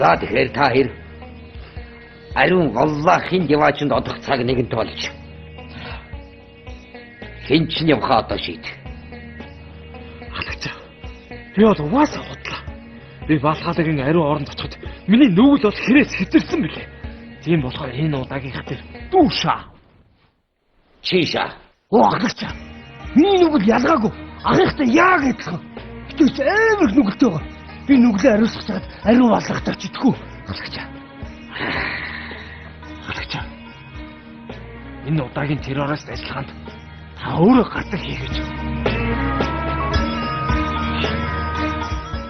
За тэгэхээр та хоёр ариун Аллахын диваачнд одох цаг нэгэнт болж хэн ч явхаа одоо шийд. Халагч. Би бол угаасаа бодлоо. Би Балхалагийн ариун оронд очиход миний нүгэл бол хэрээс хэтэрсэн билээ. Тийм болохоор энэ удаагийнх дээр дүүшаа. Чийшаа. Халагч. Миний нүгэл ялгаагүй. Анхтай яг адилхан. Гэвч амар нүгэлтэй байгаа. Би нүглээ ариусгах цагт ариун Аллахтай чидгүү. Халагч. Халагч. Энэ удаагийн террорист ажиллагаанд та өөрөө гатаг хийгээч.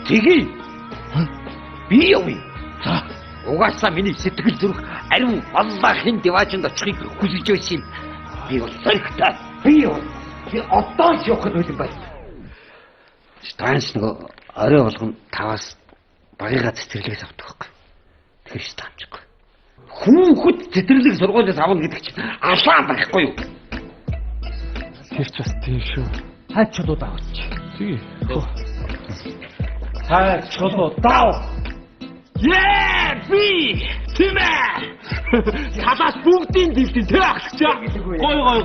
Тэгье. Би явъя. За, угаасаа миний сэтгэл зүрх ариун Аллахын диваачнд очихыг хүсэж байсан. Би бол зэрэгтэй. Би одоо ч явах нь байна. Станц нөгөө орой болгон таваас багыгаа цэцэрлэгээс авдаг байхгүй. Тэгэхээр станчгүй. Хүүхэд цэцэрлэг сургуулиас авна гэдэг чинь алаан байхгүй юу? Тэр ч бас тийм шүү. Хайчулууд авч. Тий. Хайчулууд дав. Би тэмээ. Хадаас бүгдийн дэвтэн тэ ахчихаа.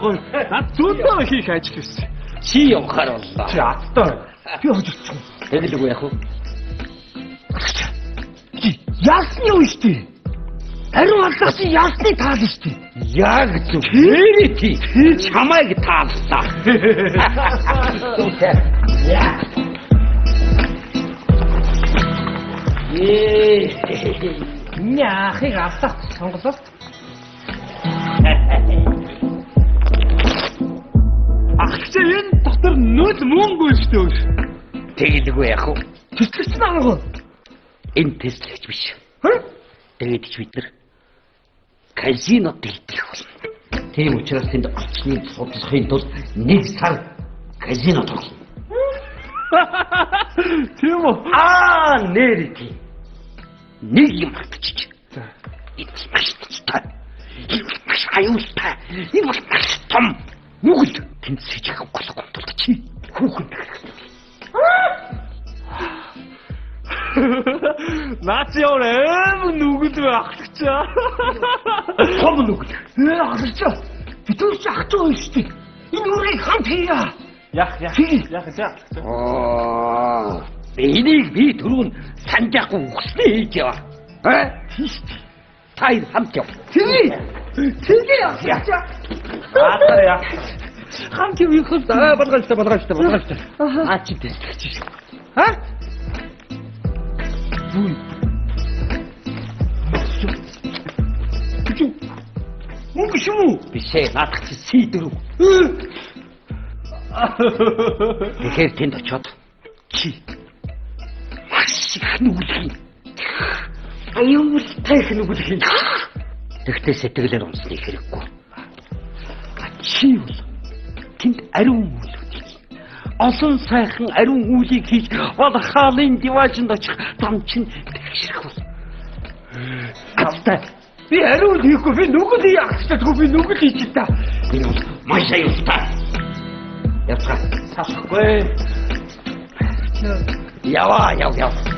Гой. Над зүудөө хийх ажил байсан. Чи явахаар боллоо. Чи аттай. Би хожигдсон. Тэгэлгүй яах вэ? Ясны юу штий? Ариун Аллах чи ясны таал штий. Яг зөв. Тэрий чамайг тааллаа. Яахыг авсах сонголт. Ахч энэ дотор нүд мөнгө шүү дээ. Тэгэлгүй яах вэ? Тэтгэж байгаа. Энэ тэслэгч биш. Тэгээд ч бид нар казинод идэх болно. Тийм учраас тэнд орчныг судлахын тулд нэг сар казинод орно. Тийм үү? Нэр тийм. Нэг юм батчих. Энэ маш тустай. Энэ маш аюултай. Энэ маш том. Нүгэл тэнд сэжих гол гомдолд чи хүүхэн гэх. Наач яваа нүгэл багчаа. Том нүгэл. Ахчаа. Бид ч ах トゥ штий. Энэ үрийг хамт хийя. Яах. Энийг би түрүүн санджахгүй үхснээ хийж яваа. Та хоёр хамт яв. Тэгээ яа. Аатаря. Хамт явах болгоочтой. Чи тэсгэж шүү. Мөнгө шүү. Бишээ наадах чи сийдэрв. Тэгэхээр тэнд очиод чи маш их нүгэлхийн. Аюултай их нүгэлхийн. Тэгтээ сэтгэлээр унсныг хэрэггүй. Чи бол тэнд ариун үлдэх. Олон сайхан ариун үлийг хийж Балхалагийн диваачнд очих зам чинь тэгшрэх бол. Аттай. Би ариун хийхгүй би нүгэл яах гэж би нүгэл хийж та. Энэ бол маш аюултай. Явцгаа. Тасахгүй. Яв.